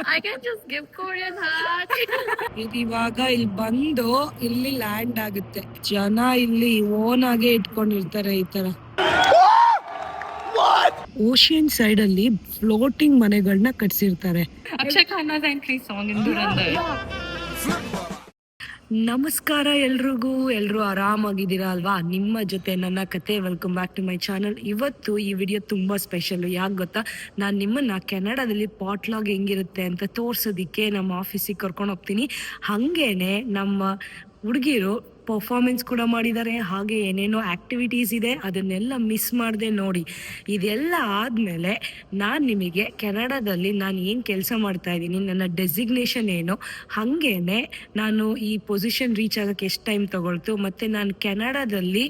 I can just give Korean heart. ಇದು ಇವಾಗ ಇಲ್ಲಿ ಬಂದು ಇಲ್ಲಿ ಲ್ಯಾಂಡ್ ಆಗುತ್ತೆ. ಜನ ಇಲ್ಲಿ ಓನ್ ಆಗೇ ಇಟ್ಕೊಂಡಿರ್ತಾರೆ ಈ ತರ. ಓಷಿಯನ್ ಸೈಡ್ ಅಲ್ಲಿ floating ಮನೆಗಳನ್ನ ಕಟ್ಸಿರ್ತಾರೆ. Akshay Khanna's entry song in Dhurandhar. ನಮಸ್ಕಾರ ಎಲ್ರಿಗೂ, ಎಲ್ಲರೂ ಆರಾಮಾಗಿದ್ದೀರಾ ಅಲ್ವಾ? ನಿಮ್ಮ ಜೊತೆ ನನ್ನ ಕತೆ. Welcome back to my channel. ಇವತ್ತು ಈ ವಿಡಿಯೋ ತುಂಬ ಸ್ಪೆಷಲ್. ಯಾಕೆ ಗೊತ್ತಾ, ನಾನು ನಿಮ್ಮನ್ನು ಕೆನಡಾದಲ್ಲಿ ಪಾಟ್ಲಾಗ್ ಹೆಂಗಿರುತ್ತೆ ಅಂತ ತೋರ್ಸೋದಕ್ಕೆ ನಮ್ಮ ಆಫೀಸಿಗೆ ಕರ್ಕೊಂಡು ಹೋಗ್ತೀನಿ. ಹಾಗೇನೆ ನಮ್ಮ ಹುಡುಗಿರು ಪರ್ಫಾರ್ಮೆನ್ಸ್ ಕೂಡ ಮಾಡಿದ್ದಾರೆ, ಹಾಗೆ ಏನೇನೋ ಆ್ಯಕ್ಟಿವಿಟೀಸ್ ಇದೆ, ಅದನ್ನೆಲ್ಲ ಮಿಸ್ ಮಾಡದೆ ನೋಡಿ. ಇದೆಲ್ಲ ಆದಮೇಲೆ ನಾನು ನಿಮಗೆ ಕೆನಡಾದಲ್ಲಿ ನಾನು ಏನು ಕೆಲಸ ಮಾಡ್ತಾ ಇದ್ದೀನಿ, ನನ್ನ ಡೆಸಿಗ್ನೇಷನ್ ಏನು, ಹಾಗೇನೆ ನಾನು ಈ ಪೊಸಿಷನ್ ರೀಚ್ ಆಗೋಕ್ಕೆ ಎಷ್ಟು ಟೈಮ್ ತೊಗೊಳ್ತು, ಮತ್ತು ನಾನು ಕೆನಡಾದಲ್ಲಿ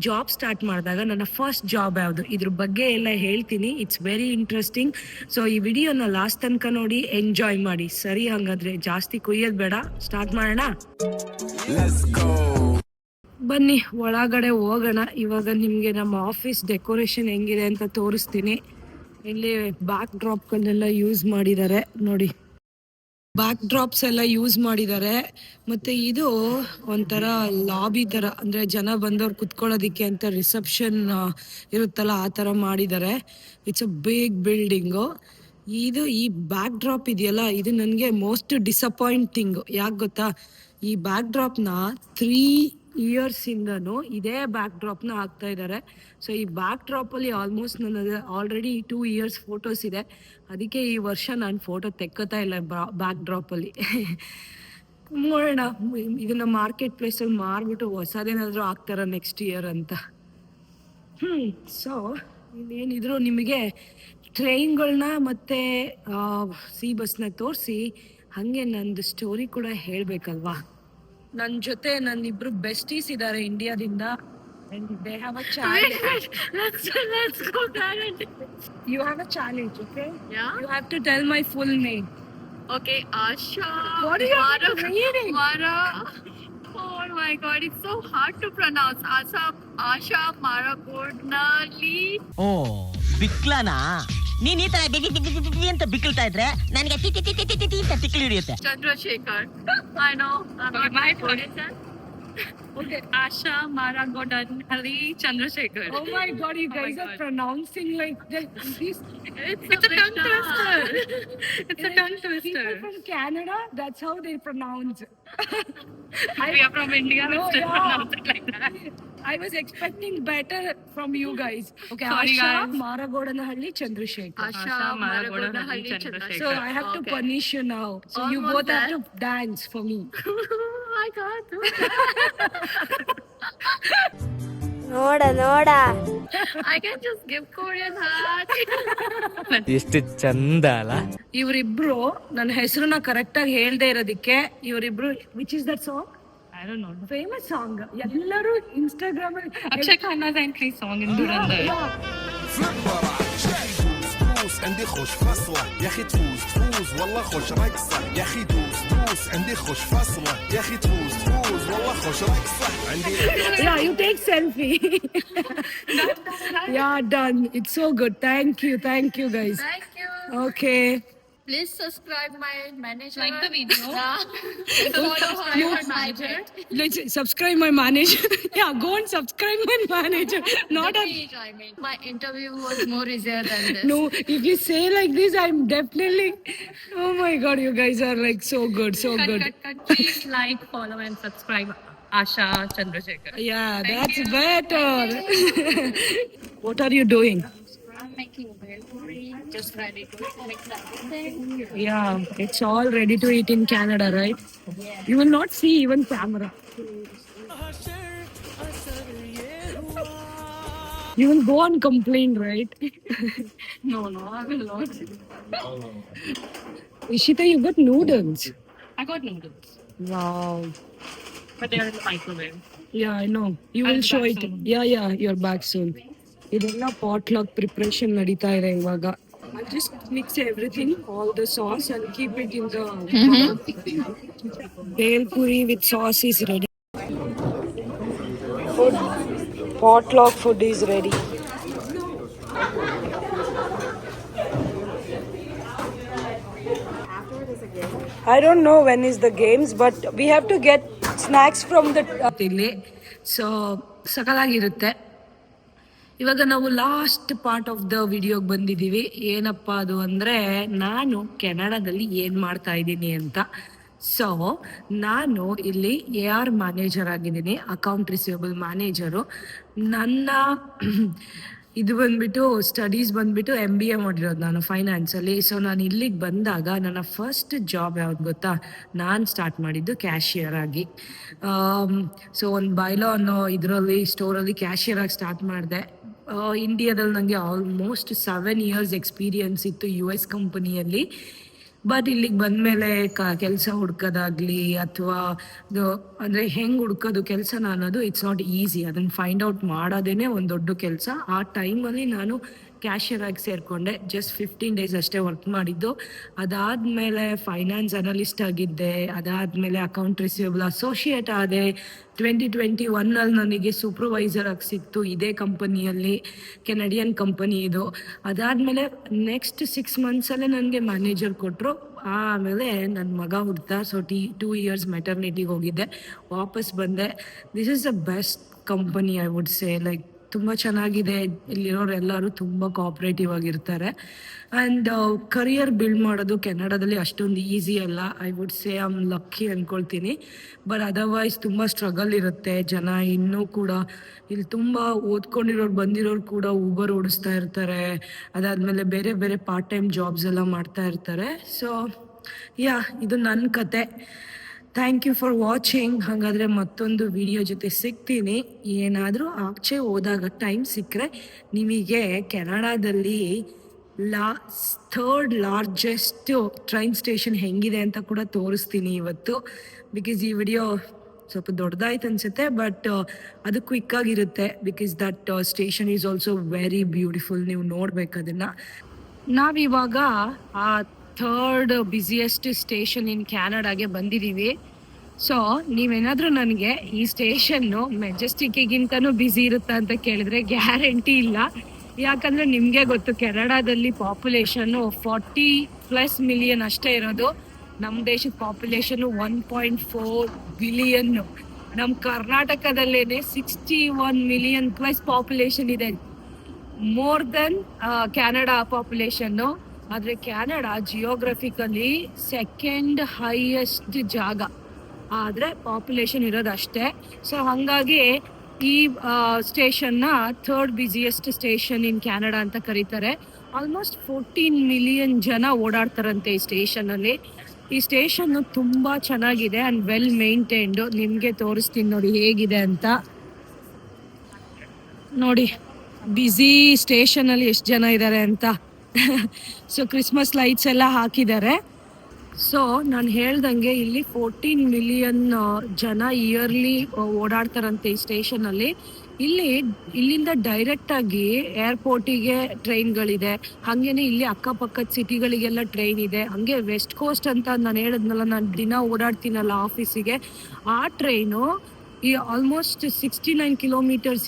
ಜಾಬ್ ಸ್ಟಾರ್ಟ್ ಮಾಡಿದಾಗ ನನ್ನ ಫಸ್ಟ್ ಜಾಬ್ ಯಾವುದು, ಇದ್ರ ಬಗ್ಗೆ ಎಲ್ಲ ಹೇಳ್ತೀನಿ. It's very interesting. ಸೊ ಈ ವಿಡಿಯೋನ ಲಾಸ್ಟ್ ತನಕ ನೋಡಿ, ಎಂಜಾಯ್ ಮಾಡಿ. ಸರಿ, ಹಾಗಾದರೆ ಜಾಸ್ತಿ ಕುಯ್ಯೋದು ಬೇಡ, ಸ್ಟಾರ್ಟ್ ಮಾಡೋಣ. ಬನ್ನಿ ಒಳಗಡೆ ಹೋಗೋಣ. ಇವಾಗ ನಿಮಗೆ ನಮ್ಮ ಆಫೀಸ್ ಡೆಕೋರೇಷನ್ ಹೆಂಗಿದೆ ಅಂತ ತೋರಿಸ್ತೀನಿ. ಇಲ್ಲಿ ಬ್ಯಾಕ್ ಡ್ರಾಪ್ಗಳನ್ನೆಲ್ಲ ಯೂಸ್ ಮಾಡಿದ್ದಾರೆ ನೋಡಿ, ಬ್ಯಾಕ್ ಡ್ರಾಪ್ಸ್ ಎಲ್ಲ ಯೂಸ್ ಮಾಡಿದ್ದಾರೆ. ಮತ್ತು ಇದು ಒಂಥರ ಲಾಬಿ ಥರ, ಅಂದರೆ ಜನ ಬಂದವ್ರು ಕುತ್ಕೊಳ್ಳೋದಿಕ್ಕೆ ಅಂತ ರಿಸೆಪ್ಷನ್ ಇರುತ್ತಲ್ಲ, ಆ ಥರ ಮಾಡಿದ್ದಾರೆ. It's a big building. ಇದು ಈ ಬ್ಯಾಕ್ ಡ್ರಾಪ್ ಇದೆಯಲ್ಲ, ಇದು ನನಗೆ ಮೋಸ್ಟ್ ಡಿಸಪಾಯಿಂಟಿಂಗು. ಯಾಕೆ ಗೊತ್ತಾ, ಈ ಬ್ಯಾಕ್ ಡ್ರಾಪ್ನ 3 ಇಯರ್ಸಿಂದನೂ ಇದೇ ಬ್ಯಾಕ್ ಡ್ರಾಪ್ನ ಹಾಕ್ತಾ ಇದ್ದಾರೆ. ಸೊ ಈ ಬ್ಯಾಕ್ ಡ್ರಾಪಲ್ಲಿ ಆಲ್ಮೋಸ್ಟ್ ನನ್ನ ಆಲ್ರೆಡಿ 2 ಇಯರ್ಸ್ ಫೋಟೋಸ್ ಇದೆ. ಅದಕ್ಕೆ ಈ ವರ್ಷ ನಾನು ಫೋಟೋ ತೆಕ್ಕೋತಾ ಇಲ್ಲ ಬ್ಯಾಕ್ ಡ್ರಾಪಲ್ಲಿ. ನೋಡೋಣ, ಇದನ್ನ ಮಾರ್ಕೆಟ್ ಪ್ಲೇಸಲ್ಲಿ ಮಾರ್ಬಿಟ್ಟು ಹೊಸದೇನಾದರೂ ಹಾಕ್ತಾರ ನೆಕ್ಸ್ಟ್ ಇಯರ್ ಅಂತ. ಸೊ ಇನ್ನೇನಿದ್ರು ನಿಮಗೆ ಟ್ರೈನ್ಗಳನ್ನ ಮತ್ತು ಸಿ ಬಸ್ನ ತೋರಿಸಿ ಹಾಗೆ ನಂದು ಸ್ಟೋರಿ ಕೂಡ ಹೇಳಬೇಕಲ್ವಾ. ನನ್ನ ಜೊತೆ ನನ್ನಿಬ್ರು ಬೆಸ್ಟೀಸ್ ಇದ್ದಾರೆ ಇಂಡಿಯಾದಿಂದ. They have a challenge. Let's go there. You have a challenge, okay? Yeah. You have to tell my full name. Okay, Asha. What are you reading? Mara. Oh my God, it's so hard to pronounce. Asha Maragodnali. Oh, ಬಿಕ್ಲನಾ? ನೀನ್ ಈ ತರ ಅಂತ ಬಿಕ್ಕಳ್ತಾ ಇದ್ರೆ ನನಗೆ ಅಂತ ತಿಕ್ಕಲು ಹಿಡಿಯುತ್ತೆ. Chandrasekhar. I know. My position. Okay, Asha Maragodnali Chandrasekhar. Oh my God, you guys are pronouncing like this. It's a tongue twister. It's a tongue twister. People from Canada, that's how they pronounce. We are from India. No, Still yeah. pronounce it like that. I was expecting better from you guys. Okay, Sorry, Asha guys. Maragodnahally Chandrasekhar. Asha Maragodnahali Chandrasekhar. So I have to punish you now. So you Almost both have there. to dance for me. I can't do ನೋಡ ನೋಡ I can just give Korean heart. ಎಷ್ಟು ಚಂದ ಅಲ್ಲ. ಇವರಿಬ್ರು ನನ್ನ ಹೆಸರನ್ನ correct ಆಗಿ ಹೇಳ್ದೆ ಇರೋದಕ್ಕೆ ಇವರಿಬ್ರು, which is that song? I don't know. Famous song, ಎಲ್ಲರೂ ಇನ್ಸ್ಟಾಗ್ರಾಮ್ ಅಲ್ಲಿ Akshay Khanna's entry song in Dhurandhar. عندي خوش فصلة يا اخي تفوز والله خوش رقصة يا اخي دوس عندي خوش فصلة يا اخي تفوز والله خوش رقصة عندي. Yeah, you take selfie. Yeah, done. It's so good. Thank you guys. Thank you. Okay. Please subscribe my manager. Like the video. No, Follow my manager. let's subscribe my manager. Yeah, go and subscribe my manager. Not a I mean, my interview was more easier than this. no. If you say like this, I'm definitely. Oh my God, you guys are like so good, so good. Cut. Please like, follow, and subscribe. Asha Chandrasekhar. Yeah, that's better. What are you doing? I'm making bhelpuri, just ready to mix everything. Yeah, it's all ready to eat in Canada, right? Yeah. You will not see even camera. You will go and complain, right? No, I will not. Ishita, you got noodles. I got noodles, Wow. but they are in the microwave. Yeah, I know. You will I'll show back it. soon. Yeah, you're back soon. ಇದೆಲ್ಲ ಪಾಟ್ಲಾಗ್ preparation ನಡೀತಾ ಇದೆ ಇವಾಗ. I just mix everything, all the sauce, and keep it in the bhelpuri with sauce is ready. Food, potluck food is ready. I don't know when is the games, but we have to get snacks from the ಇಲ್ಲಿ. So ಸಕಲಾಗಿರುತ್ತೆ. ಇವಾಗ ನಾವು last part of the ವಿಡಿಯೋಗೆ ಬಂದಿದ್ದೀವಿ. ಏನಪ್ಪ ಅದು ಅಂದರೆ, ನಾನು ಕೆನಡಾದಲ್ಲಿ ಏನು ಮಾಡ್ತಾ ಇದ್ದೀನಿ ಅಂತ. ಸೊ ನಾನು ಇಲ್ಲಿ AR ಮ್ಯಾನೇಜರ್ ಆಗಿದ್ದೀನಿ, ಅಕೌಂಟ್ ರಿಸೀವಬಲ್ ಮ್ಯಾನೇಜರು. ನನ್ನ ಇದು ಬಂದ್ಬಿಟ್ಟು ಸ್ಟಡೀಸ್ ಬಂದ್ಬಿಟ್ಟು MBA ಮಾಡಿರೋದು ನಾನು ಫೈನಾನ್ಸಲ್ಲಿ. ಸೊ ನಾನು ಇಲ್ಲಿಗೆ ಬಂದಾಗ ನನ್ನ ಫಸ್ಟ್ ಜಾಬ್ ಯಾವ್ದು ಗೊತ್ತಾ, ನಾನು ಸ್ಟಾರ್ಟ್ ಮಾಡಿದ್ದು ಕ್ಯಾಶಿಯರ್ ಆಗಿ. ಸೊ ಒಂದು ಬೈಲೋ ಅನ್ನೋ ಇದರಲ್ಲಿ ಸ್ಟೋರಲ್ಲಿ ಕ್ಯಾಶಿಯರ್ ಆಗಿ ಸ್ಟಾರ್ಟ್ ಮಾಡಿದೆ. ಇಂಡಿಯಾದಲ್ಲಿ ನನಗೆ ಆಲ್ಮೋಸ್ಟ್ 7 years ಎಕ್ಸ್ಪೀರಿಯನ್ಸ್ ಇತ್ತು US ಕಂಪನಿಯಲ್ಲಿ. ಬಟ್ ಇಲ್ಲಿಗೆ ಬಂದಮೇಲೆ ಕೆಲಸ ಹುಡ್ಕೋದಾಗ್ಲಿ ಅಥವಾ ಅಂದರೆ ಹೆಂಗೆ ಹುಡ್ಕೋದು ಕೆಲಸನ ಅನ್ನೋದು ಇಟ್ಸ್ ನಾಟ್ ಈಸಿ. ಅದನ್ನು ಫೈಂಡ್ ಔಟ್ ಮಾಡೋದೇ ಒಂದು ದೊಡ್ಡ ಕೆಲಸ. ಆ ಟೈಮಲ್ಲಿ ನಾನು ಕ್ಯಾಶಿಯರ್ ಆಗಿ ಸೇರಿಕೊಂಡೆ. ಜಸ್ಟ್ 15 days ಅಷ್ಟೇ ವರ್ಕ್ ಮಾಡಿದ್ದು. ಅದಾದಮೇಲೆ ಫೈನಾನ್ಸ್ ಅನಲಿಸ್ಟ್ ಆಗಿದ್ದೆ. ಅದಾದಮೇಲೆ ಅಕೌಂಟ್ ರಿಸೀವಬಲ್ ಅಸೋಸಿಯೇಟ್ ಆದೆ. 2021 ನನಗೆ ಸೂಪರ್ವೈಸರ್ ಆಗಿ ಸಿಕ್ತು ಇದೇ ಕಂಪನಿಯಲ್ಲಿ, ಕೆನಡಿಯನ್ ಕಂಪನಿ ಇದು. ಅದಾದಮೇಲೆ ನೆಕ್ಸ್ಟ್ 6 monthsಲ್ಲೇ ನನಗೆ ಮ್ಯಾನೇಜರ್ ಕೊಟ್ಟರು. ಆಮೇಲೆ ನನ್ನ ಮಗ ಹುಡ್ತಾ. ಸೊ 2 years ಮೆಟರ್ನಿಟಿಗೆ ಹೋಗಿದ್ದೆ, ವಾಪಸ್ ಬಂದೆ. This is the best company I would say. Like ತುಂಬ ಚೆನ್ನಾಗಿದೆ. ಇಲ್ಲಿರೋರೆಲ್ಲರೂ ತುಂಬ ಕೋಆಪ್ರೇಟಿವ್ ಆಗಿರ್ತಾರೆ. ಆ್ಯಂಡ್ ಕರಿಯರ್ ಬಿಲ್ಡ್ ಮಾಡೋದು ಕೆನಡಾದಲ್ಲಿ ಅಷ್ಟೊಂದು ಈಸಿ ಅಲ್ಲ. I would say I'm lucky ಅಂದ್ಕೊಳ್ತೀನಿ. ಬಟ್ ಅದರ್ವೈಸ್ ತುಂಬ ಸ್ಟ್ರಗಲ್ ಇರುತ್ತೆ. ಜನ ಇನ್ನೂ ಕೂಡ ಇಲ್ಲಿ ತುಂಬ ಓದ್ಕೊಂಡಿರೋರು ಬಂದಿರೋರು ಕೂಡ ಊಬರ್ ಓಡಿಸ್ತಾ ಇರ್ತಾರೆ. ಅದಾದಮೇಲೆ ಬೇರೆ ಬೇರೆ ಪಾರ್ಟ್ ಟೈಮ್ ಜಾಬ್ಸ್ ಎಲ್ಲ ಮಾಡ್ತಾ ಇರ್ತಾರೆ. ಸೊ ಇದು ನನ್ನ ಕತೆ. Thank you for watching. ಹಾಗಾದರೆ ಮತ್ತೊಂದು ವಿಡಿಯೋ ಜೊತೆ ಸಿಗ್ತೀನಿ. ಏನಾದರೂ ಆಚೆ ಹೋದಾಗ ಟೈಮ್ ಸಿಕ್ಕರೆ ನಿಮಗೆ ಕೆನಡಾದಲ್ಲಿ ಥರ್ಡ್ ಲಾರ್ಜೆಸ್ಟ್ ಟ್ರೈನ್ ಸ್ಟೇಷನ್ ಹೆಂಗಿದೆ ಅಂತ ಕೂಡ ತೋರಿಸ್ತೀನಿ ಇವತ್ತು. ಬಿಕಾಸ್ ಈ ವಿಡಿಯೋ ಸ್ವಲ್ಪ ದೊಡ್ಡದಾಯ್ತು ಅನಿಸುತ್ತೆ, ಬಟ್ ಅದು ಕ್ವಿಕ್ಕಾಗಿರುತ್ತೆ. Because that station is also very beautiful. ನೀವು ನೋಡ್ಬೇಕು ಅದನ್ನು. ನಾವಿವಾಗ ಆ ಥರ್ಡ್ ಬ್ಯುಸಿಯೆಸ್ಟ್ ಸ್ಟೇಷನ್ ಇನ್ ಕ್ಯಾನಡಾಗೆ ಬಂದಿದ್ದೀವಿ. ಸೊ ನೀವೇನಾದರೂ ನನಗೆ ಈ ಸ್ಟೇಷನ್ನು ಮೆಜೆಸ್ಟಿಕ್ಕಿಗಿಂತನೂ ಬ್ಯುಸಿ ಇರುತ್ತಾ ಅಂತ ಕೇಳಿದ್ರೆ ಗ್ಯಾರಂಟಿ ಇಲ್ಲ. ಯಾಕಂದರೆ ನಿಮಗೆ ಗೊತ್ತು, ಕೆನಡಾದಲ್ಲಿ ಪಾಪ್ಯುಲೇಷನ್ನು 40+ million ಅಷ್ಟೇ ಇರೋದು. ನಮ್ಮ ದೇಶದ ಪಾಪ್ಯುಲೇಷನ್ನು 1.4 billion. ನಮ್ಮ ಕರ್ನಾಟಕದಲ್ಲೇ 61 million+ ಪಾಪ್ಯುಲೇಷನ್ ಇದೆ, ಮೋರ್ ದೆನ್ ಕ್ಯಾನಡಾ ಪಾಪ್ಯುಲೇಷನ್ನು. ಆದರೆ ಕ್ಯಾನಡಾ ಜಿಯೋಗ್ರಫಿಕಲಿ 2nd highest ಜಾಗ, ಆದರೆ ಪಾಪ್ಯುಲೇಷನ್ ಇರೋದು ಅಷ್ಟೇ. ಸೊ ಹಾಗಾಗಿ ಈ ಸ್ಟೇಷನ್ನ third busiest station in Canada ಅಂತ ಕರೀತಾರೆ. ಆಲ್ಮೋಸ್ಟ್ 14 million ಜನ ಓಡಾಡ್ತಾರಂತೆ ಈ ಸ್ಟೇಷನಲ್ಲಿ. ಈ ಸ್ಟೇಷನ್ನು ತುಂಬ ಚೆನ್ನಾಗಿದೆ ಆ್ಯಂಡ್ ವೆಲ್ ಮೇಂಟೈನ್ಡು. ನಿಮಗೆ ತೋರಿಸ್ತೀನಿ ನೋಡಿ ಹೇಗಿದೆ ಅಂತ. ನೋಡಿ ಬ್ಯುಸಿ ಸ್ಟೇಷನಲ್ಲಿ ಎಷ್ಟು ಜನ ಇದ್ದಾರೆ ಅಂತ. ಸೊ ಕ್ರಿಸ್ಮಸ್ ಲೈಟ್ಸ್ ಎಲ್ಲ ಹಾಕಿದ್ದಾರೆ. ಸೊ ನಾನು ಹೇಳ್ದಂಗೆ ಇಲ್ಲಿ 14 million ಜನ ಇಯರ್ಲಿ ಓಡಾಡ್ತಾರಂತೆ ಈ ಸ್ಟೇಷನಲ್ಲಿ. ಇಲ್ಲಿಂದ ಡೈರೆಕ್ಟಾಗಿ ಏರ್ಪೋರ್ಟಿಗೆ ಟ್ರೈನ್ಗಳಿದೆ. ಹಾಗೇನೆ ಇಲ್ಲಿ ಅಕ್ಕಪಕ್ಕದ ಸಿಟಿಗಳಿಗೆಲ್ಲ ಟ್ರೈನ್ ಇದೆ. ಹಾಗೆ ವೆಸ್ಟ್ ಕೋಸ್ಟ್ ಅಂತ ನಾನು ಹೇಳಿದ್ನಲ್ಲ, ನಾನು ದಿನ ಓಡಾಡ್ತೀನಲ್ಲ ಆಫೀಸಿಗೆ, ಆ ಟ್ರೈನು ಈ ಆಲ್ಮೋಸ್ಟ್ 69 kilometers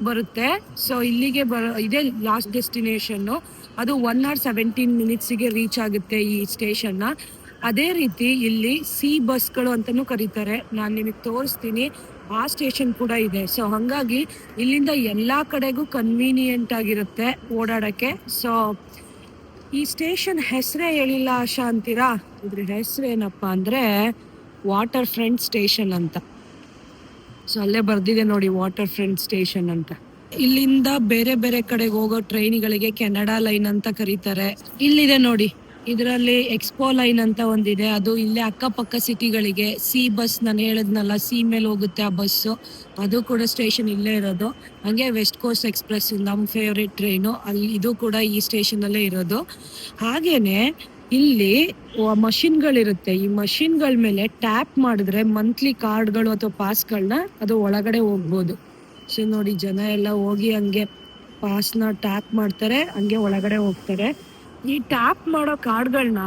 ಬರುತ್ತೆ. ಸೊ ಇಲ್ಲಿಗೆ ಇದೇ ಲಾಸ್ಟ್ ಡೆಸ್ಟಿನೇಷನ್ನು. ಅದು 1 hour 17 minutes ರೀಚ್ ಆಗುತ್ತೆ ಈ ಸ್ಟೇಷನ್ನ. ಅದೇ ರೀತಿ ಇಲ್ಲಿ ಬಸ್ಗಳು ಅಂತಲೂ ಕರೀತಾರೆ. ನಾನು ನಿಮಗೆ ತೋರಿಸ್ತೀನಿ, ಆ ಸ್ಟೇಷನ್ ಕೂಡ ಇದೆ. ಸೊ ಹಾಗಾಗಿ ಇಲ್ಲಿಂದ ಎಲ್ಲ ಕಡೆಗೂ ಕನ್ವೀನಿಯೆಂಟ್ ಆಗಿರುತ್ತೆ ಓಡಾಡೋಕ್ಕೆ. ಸೊ ಈ ಸ್ಟೇಷನ್ ಹೆಸರೇ ಹೇಳಿಲ್ಲ ಆಶಾ ಅಂತೀರಾ? ಇದ್ರ ಹೆಸರು ಏನಪ್ಪ ಅಂದರೆ ವಾಟರ್ ಫ್ರಂಟ್ ಸ್ಟೇಷನ್ ಅಂತ. ಸೊ ಅಲ್ಲೇ ಬರ್ದಿದೆ ನೋಡಿ, ವಾಟರ್ ಫ್ರಂಟ್ ಸ್ಟೇಷನ್ ಅಂತ. ಇಲ್ಲಿಂದ ಬೇರೆ ಬೇರೆ ಕಡೆಗೆ ಹೋಗೋ ಟ್ರೈನ್ಗಳಿಗೆ ಕೆನಡಾ ಲೈನ್ ಅಂತ ಕರೀತಾರೆ. ಇಲ್ಲಿದೆ ನೋಡಿ, ಇದರಲ್ಲಿ ಎಕ್ಸ್ಪೋ ಲೈನ್ ಅಂತ ಒಂದಿದೆ. ಅದು ಇಲ್ಲೇ ಅಕ್ಕಪಕ್ಕ ಸಿಟಿಗಳಿಗೆ. ಬಸ್ ನಾನು ಹೇಳಿದ್ನಲ್ಲ, ಮೇಲೆ ಹೋಗುತ್ತೆ ಆ ಬಸ್ಸು, ಅದು ಕೂಡ ಸ್ಟೇಷನ್ ಇಲ್ಲೇ ಇರೋದು. ಹಾಗೆ ವೆಸ್ಟ್ ಕೋಸ್ಟ್ ಎಕ್ಸ್ಪ್ರೆಸ್ ನಮ್ಮ ಫೇವ್ರೇಟ್ ಟ್ರೈನು, ಇದು ಕೂಡ ಈ ಸ್ಟೇಷನಲ್ಲೇ ಇರೋದು. ಹಾಗೇನೆ ಇಲ್ಲಿ ಮಷಿನ್ಗಳಿರುತ್ತೆ. ಈ ಮಷಿನ್ಗಳ ಮೇಲೆ ಟ್ಯಾಪ್ ಮಾಡಿದ್ರೆ ಮಂತ್ಲಿ ಕಾರ್ಡ್ಗಳು ಅಥವಾ ಪಾಸ್ಗಳನ್ನ ಅದು ಒಳಗಡೆ ಹೋಗ್ಬೋದು. ಸೊ ನೋಡಿ, ಜನ ಎಲ್ಲ ಹೋಗಿ ಹಂಗೆ ಪಾಸ್ನ ಟ್ಯಾಪ್ ಮಾಡ್ತಾರೆ, ಹಂಗೆ ಒಳಗಡೆ ಹೋಗ್ತಾರೆ. ಈ ಟ್ಯಾಪ್ ಮಾಡೋ ಕಾರ್ಡ್ಗಳನ್ನ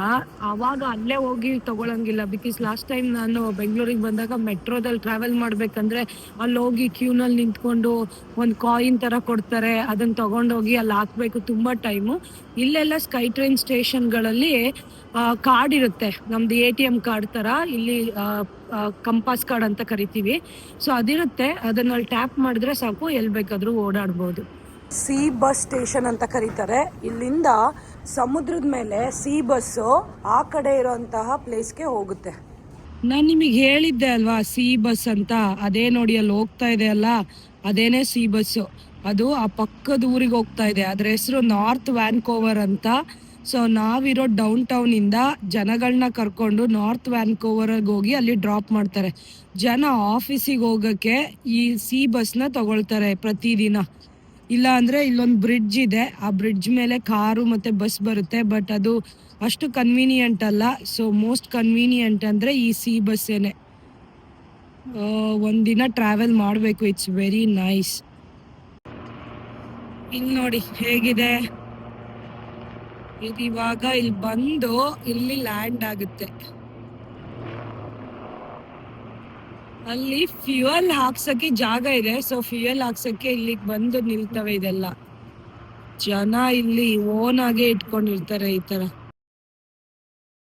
ಅವಾಗ ಅಲ್ಲೇ ಹೋಗಿ ತಗೊಳಂಗಿಲ್ಲ. ಬಿಕಾಸ್ ಲಾಸ್ಟ್ ಟೈಮ್ ನಾನು ಬೆಂಗಳೂರಿಗೆ ಬಂದಾಗ ಮೆಟ್ರೋದಲ್ಲಿ ಟ್ರಾವೆಲ್ ಮಾಡ್ಬೇಕಂದ್ರೆ ಅಲ್ಲಿ ಹೋಗಿ ಕ್ಯೂನಲ್ಲಿ ನಿಂತ್ಕೊಂಡು ಒಂದು ಕಾಯಿನ್ ತರ ಕೊಡ್ತಾರೆ, ಅದನ್ನ ತಗೊಂಡೋಗಿ ಅಲ್ಲಿ ಹಾಕ್ಬೇಕು, ತುಂಬಾ ಟೈಮು. ಇಲ್ಲೆಲ್ಲ ಸ್ಕೈ ಟ್ರೈನ್ ಸ್ಟೇಷನ್ಗಳಲ್ಲಿ ಕಾರ್ಡ್ ಇರುತ್ತೆ, ನಮ್ದು ATM ಕಾರ್ಡ್ ತರ. ಇಲ್ಲಿ ಕಂಪಾಸ್ ಕಾರ್ಡ್ ಅಂತ ಕರಿತೀವಿ. ಸೊ ಅದಿರುತ್ತೆ, ಅದನ್ನ ಟ್ಯಾಪ್ ಮಾಡಿದ್ರೆ ಸಾಕು, ಎಲ್ಲಿ ಬೇಕಾದ್ರೂ ಓಡಾಡ್ಬೋದು. ಸಿ ಬಸ್ ಸ್ಟೇಷನ್ ಅಂತ ಕರೀತಾರೆ. ಇಲ್ಲಿಂದ ಸಮುದ್ರದ ಮೇಲೆ ಸಿ ಬಸ್ಸು ಆ ಕಡೆ ಇರೋಂತಹ ಪ್ಲೇಸ್ಗೆ ಹೋಗುತ್ತೆ. ನಾನು ನಿಮಗೆ ಹೇಳಿದ್ದೆ ಅಲ್ವಾ ಸಿ ಬಸ್ ಅಂತ, ಅದೇ ನೋಡಿ ಅಲ್ಲಿ ಹೋಗ್ತಾ ಇದೆ ಅಲ್ಲ, ಅದೇನೆ ಸಿ ಬಸ್ಸು. ಅದು ಆ ಪಕ್ಕದ ಊರಿಗೆ ಹೋಗ್ತಾ ಇದೆ. ಅದ್ರ ಹೆಸರು ನಾರ್ತ್ ವ್ಯಾನ್ಕೋವರ್ ಅಂತ. ಸೊ ನಾವಿರೋ ಡೌನ್ ಟೌನ್ ಇಂದ ಜನಗಳನ್ನ ಕರ್ಕೊಂಡು ನಾರ್ತ್ ವ್ಯಾನ್ಕೋವರ್ಗೆ ಹೋಗಿ ಅಲ್ಲಿ ಡ್ರಾಪ್ ಮಾಡ್ತಾರೆ. ಜನ ಆಫೀಸಿಗೆ ಹೋಗಕ್ಕೆ ಈ ಸಿ ಬಸ್ನ ತಗೊಳ್ತಾರೆ ಪ್ರತಿದಿನ. ಇಲ್ಲ ಅಂದ್ರೆ ಇಲ್ಲೊಂದು ಬ್ರಿಡ್ಜ್ ಇದೆ, ಆ ಬ್ರಿಡ್ಜ್ ಮೇಲೆ ಕಾರು ಮತ್ತೆ ಬಸ್ ಬರುತ್ತೆ, ಬಟ್ ಅದು ಅಷ್ಟು ಕನ್ವೀನಿಯಂಟ್ ಅಲ್ಲ. ಸೊ ಮೋಸ್ಟ್ ಕನ್ವೀನಿಯಂಟ್ ಅಂದ್ರೆ ಈ ಸಿ ಬಸ್ಸೇನೆ. ಒಂದಿನ ಟ್ರಾವೆಲ್ ಮಾಡಬೇಕು, ಇಟ್ಸ್ ವೆರಿ ನೈಸ್. ಇಲ್ಲಿ ನೋಡಿ ಹೇಗಿದೆ ಇದು. ಇವಾಗ ಇಲ್ಲಿ ಬಂದು ಇಲ್ಲಿ ಲ್ಯಾಂಡ್ ಆಗುತ್ತೆ. ಅಲ್ಲಿ ಫ್ಯೂಯಲ್ ಹಾಕ್ಸಕ್ಕೆ ಜಾಗ ಇದೆ. ಸೊ ಫ್ಯೂಯಲ್ ಹಾಕ್ಸಕ್ಕೆ ಇಲ್ಲಿಗೆ ಬಂದು ನಿಲ್ತವೆ ಇದೆಲ್ಲ. ಜನ ಇಲ್ಲಿ ಓನ್ ಆಗೇ ಇಟ್ಕೊಂಡಿರ್ತಾರೆ ಈ ತರ.